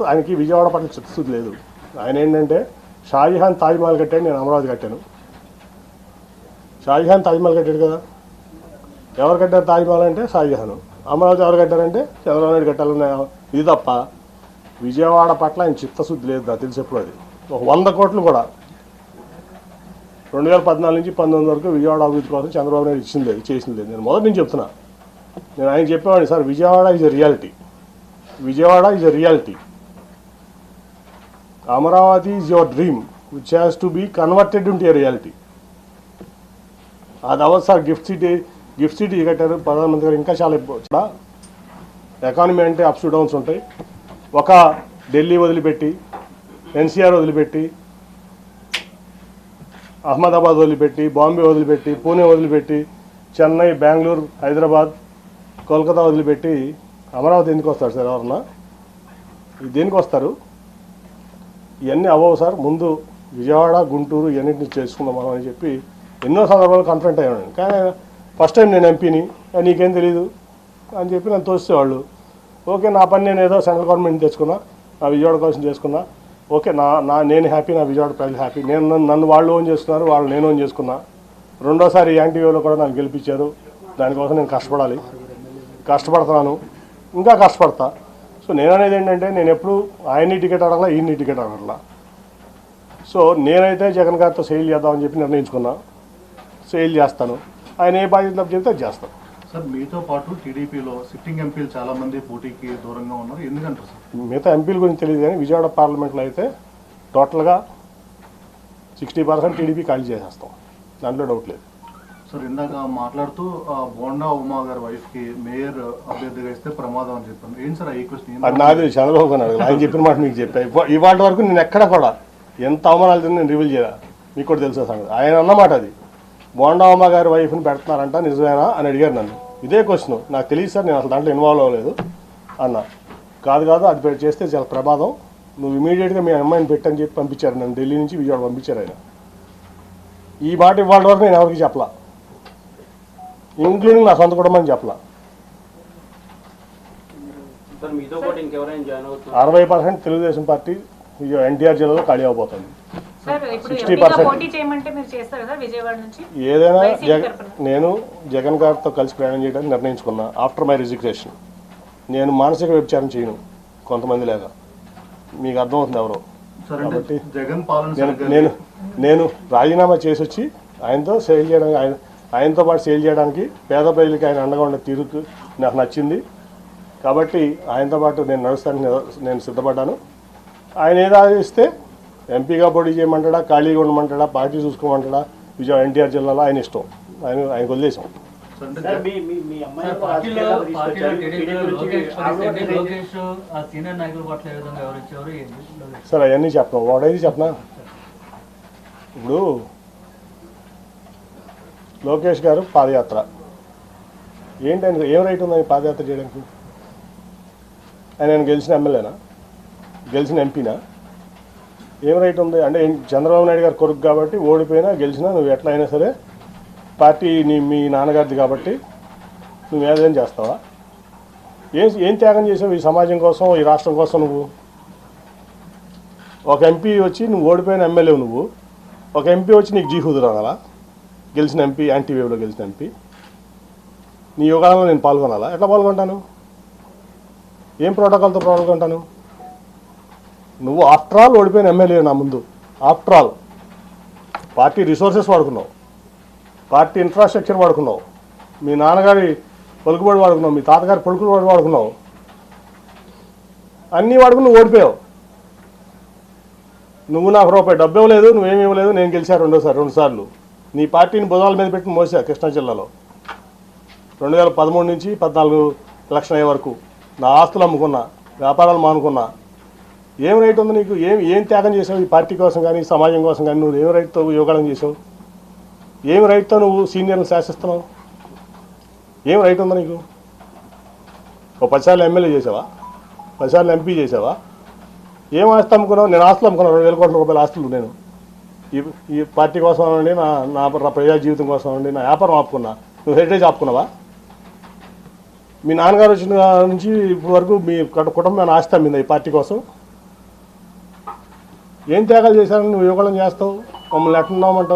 ఆయనకి విజయవాడ పట్ల చిత్తశుద్ధి లేదు. ఆయన ఏంటంటే షాజహాన్ తాజ్మహల్ కట్టాడు, నేను అమరావతి కట్టాను. షాజహాన్ తాజ్మహల్ కట్టాడు కదా, ఎవరు కట్టారు తాజ్మహల్ అంటే షాజహాన్. అమరావతి ఎవరు కట్టారంటే చంద్రబాబు నాయుడు కట్టాలన్న ఇది తప్ప విజయవాడ పట్ల ఆయన చిత్తశుద్ధి లేదు. నాకు తెలిసి ఎప్పుడు అది ఒక 100 కోట్లు కూడా 2014 నుంచి 19 వరకు విజయవాడ అభివృద్ధి కోసం చంద్రబాబు నాయుడు ఇచ్చింది లేదు, చేసింది లేదు. నేను మొదటి నుంచి చెప్తున్నా. నేను ఆయన చెప్పేవాడిని, sir Vijayawada is a reality, Vijayawada is a reality, Amaravati is your dream which has to be converted into a reality. అది అవ్వదు సార్. గిఫ్ట్ సిటీ కట్టారు ప్రధానమంత్రి గారు. ఇంకా చాలా ఎకానమీ అంటే అప్స్ డౌన్స్ ఉంటాయి. ఒక ఢిల్లీ వదిలిపెట్టి, ఎన్సీఆర్ వదిలిపెట్టి, అహ్మదాబాద్ వదిలిపెట్టి, బాంబే వదిలిపెట్టి, పూణే వదిలిపెట్టి, చెన్నై, బెంగళూరు, హైదరాబాద్, కోల్కతా వదిలిపెట్టి అమరావతి ఎందుకు వస్తారు సార్? ఎవరన్నా దేనికి వస్తారు? ఇవన్నీ అవ్వవు సార్. ముందు విజయవాడ, గుంటూరు ఇవన్నింటినీ చేసుకుందాం మనం అని చెప్పి ఎన్నో సందర్భాలు కన్ఫరెంట్ అయ్యాను. కానీ ఫస్ట్ టైం నేను ఎంపీని, నీకేం తెలీదు అని చెప్పి నన్ను తోసేవాళ్ళు. ఓకే, నా పని నేను ఏదో సెంట్రల్ గవర్నమెంట్ తెచ్చుకున్నా, నా విజయవాడ కోసం చేసుకున్నా. ఓకే, నేను హ్యాపీ, నా విజయవాడ ప్రజలు హ్యాపీ. నన్ను వాళ్ళు ఓన్ చేసుకున్నారు, వాళ్ళు నేను ఓన్ చేసుకున్నా. రెండోసారి యాంటీవేలో కూడా నన్ను గెలిపించారు. దానికోసం నేను కష్టపడుతున్నాను, ఇంకా కష్టపడతా. సో నేను అనేది ఏంటంటే, నేను ఎప్పుడు ఆయన్ని టికెట్ అడగలా, ఈయన్ని టికెట్ అడగలా. సో నేనైతే జగన్ గారితో సెయిల్ చేద్దామని చెప్పి నిర్ణయించుకున్నా. సెయిల్ చేస్తాను, ఆయన ఏ బాధ్యత చెప్తే అది చేస్తాను. సార్ మీతో పాటు టీడీపీలో సిట్టింగ్ ఎంపీలు చాలా మంది పోటీకి దూరంగా ఉన్నారు, ఎందుకంటారు సార్? మిగతా ఎంపీల గురించి తెలియదు కానీ విజయవాడ పార్లమెంట్లో అయితే టోటల్గా 60% టీడీపీ ఖాళీ చేసేస్తాం, దాంట్లో డౌట్ లేదు. సార్ ఇందాక మాట్లాడుతూ బోండా ఉమా గారి వైఫ్కి మేయర్ అభ్యర్థిగా ఇస్తే ప్రమాదం అని చెప్పాను. ఏంటి సార్ ఈ క్వశ్చన్? అది నాది చంద్రబాబు నాయుడు ఆయన చెప్పిన మాట మీకు చెప్పాను. ఇవాళ వరకు నేను ఎక్కడ కూడా ఎంత అవమానాలు తిన్నా నేను రివీల్ చేయాలి, మీకు కూడా తెలిసే సంగతి. ఆయన అన్నమాట అది, బోండా ఉమా గారి వైఫ్ని పెడుతున్నారంట, నిజమేనా అని అడిగారు నన్ను. ఇదే క్వశ్చన్. నాకు తెలియదు సార్, నేను అసలు దాంట్లో ఇన్వాల్వ్ అవ్వలేదు అన్న. కాదు అది చేస్తే చాలా ప్రమాదం, నువ్వు ఇమీడియట్గా మీ అమ్మాయిని పెట్టని చెప్పి పంపించారు. నన్ను ఢిల్లీ నుంచి విజయవాడ పంపించారు ఆయన. ఈ మాట ఇవాళ వరకు నేను ఎవరికి చెప్పలా, ఇంక్లూడింగ్ నా సొంత కుటుంబాన్ని చెప్పలా. 60% తెలుగుదేశం పార్టీ ఎన్టీఆర్ జిల్లాలో ఖాళీ అవబోతుంది. 60% ఏదైనా నేను జగన్ గారితో కలిసి ప్రయాణం చేయడానికి నిర్ణయించుకున్నా. ఆఫ్టర్ మై రిజిగ్నేషన్ నేను మానసిక వ్యభిచారం చేయను కొంతమంది లేక, మీకు అర్థమవుతుంది ఎవరో. కాబట్టి నేను రాజీనామా చేసి వచ్చి ఆయనతో సేల్ చేయడానికి, ఆయనతో పాటు సేల్ చేయడానికి పేద ప్రజలకి ఆయన అండగా ఉండే తీరుకు నాకు నచ్చింది. కాబట్టి ఆయనతో పాటు నేను నడుస్తానికి నేను సిద్ధపడ్డాను. ఆయన ఏదో ఆదేశిస్తే ఎంపీగా పోటీ చేయమంటాడా, ఖాళీగా ఉండమంటాడా, పార్టీ చూసుకోమంటాడా, విజయవాడ ఎన్టీఆర్ జిల్లాలో ఆయన ఇష్టం, ఆయనకు వదిలేసాం. సార్ అవన్నీ చెప్పను, వాడైతే చెప్పనా. ఇప్పుడు లోకేష్ గారు పాదయాత్ర ఏంటి, ఆయన ఏం రైట్ ఉంది ఆయన పాదయాత్ర చేయడానికి? ఆయన గెలిచిన ఎమ్మెల్యేనా, గెలిచిన ఎంపీనా? ఏం రైట్ ఉంది అంటే? చంద్రబాబు నాయుడు గారు కొడుకు కాబట్టి ఓడిపోయినా గెలిచినా నువ్వు ఎట్లా అయినా సరే పార్టీ మీ నాన్నగారిది కాబట్టి నువ్వు ఏదైనా చేస్తావా? ఏం త్యాగం చేసావు ఈ సమాజం కోసం, ఈ రాష్ట్రం కోసం? నువ్వు ఒక ఎంపీ వచ్చి నువ్వు ఓడిపోయిన ఎమ్మెల్యే, నువ్వు ఒక ఎంపీ వచ్చి నీకు జీహూదురు అనాలా? గెలిచిన ఎంపీ, యాంటీవేవ్లో గెలిచిన ఎంపీ నీ యోగాలలో నేను పాల్గొనాలా? ఎట్లా పాల్గొంటాను? ఏం ప్రోటోకాల్తో పాల్గొంటాను? నువ్వు ఆఫ్టర్ ఆల్ ఓడిపోయిన ఎమ్మెల్యే నా ముందు. ఆఫ్టర్ ఆల్ పార్టీ రిసోర్సెస్ వాడుకున్నావు, పార్టీ ఇన్ఫ్రాస్ట్రక్చర్ వాడుకున్నావు, మీ నాన్నగారి పలుకుబడి వాడుకున్నావు, మీ తాతగారి పలుకుబడి వాడుకున్నావు, అన్నీ వాడుకుని నువ్వు ఓడిపోయావు. నువ్వు నాకు రూపాయి డబ్బు ఇవ్వలేదు, నువ్వేమి ఇవ్వలేదు, నేను గెలిచా 2 సార్లు. నీ పార్టీని భుజాల మీద పెట్టి మోసా కృష్ణా జిల్లాలో 2013 నుంచి 14 ఎలక్షన్ అయ్యే వరకు. నా ఆస్తులు అమ్ముకున్నా, వ్యాపారాలు మానుకున్నా. ఏం రైట్ ఉంది నీకు? ఏం త్యాగం చేసావు ఈ పార్టీ కోసం కానీ, సమాజం కోసం కానీ? నువ్వు ఏం రైట్తో యోగాళం చేసావు? ఏం రైట్తో నువ్వు సీనియర్ని శాసిస్తున్నావు? ఏం రైట్ ఉందా నీకు? ఓ 10 సార్లు ఎమ్మెల్యే చేసావా? 10 సార్లు ఎంపీ చేసావా? ఏం ఆస్తి అమ్ముకున్నావు? నేను ఆస్తులు అమ్ముకున్నాను, 2,000 కోట్ల రూపాయల ఆస్తులు. నేను ఈ పార్టీ కోసం అనండి, నా ప్రజా జీవితం కోసం అనండి, నా వ్యాపారం ఆపుకున్నా. నువ్వు హెరిటేజ్ ఆపుకున్నావా? మీ నాన్నగారు వచ్చిన నుంచి ఇప్పటి వరకు మీ కుటుంబాన్ని ఆస్తి అమ్మింది ఈ పార్టీ కోసం. ఏం త్యాగాలు చేశారని నువ్వు యువకులను చేస్తావు, మమ్మల్ని ఎట్లున్నామంటావు?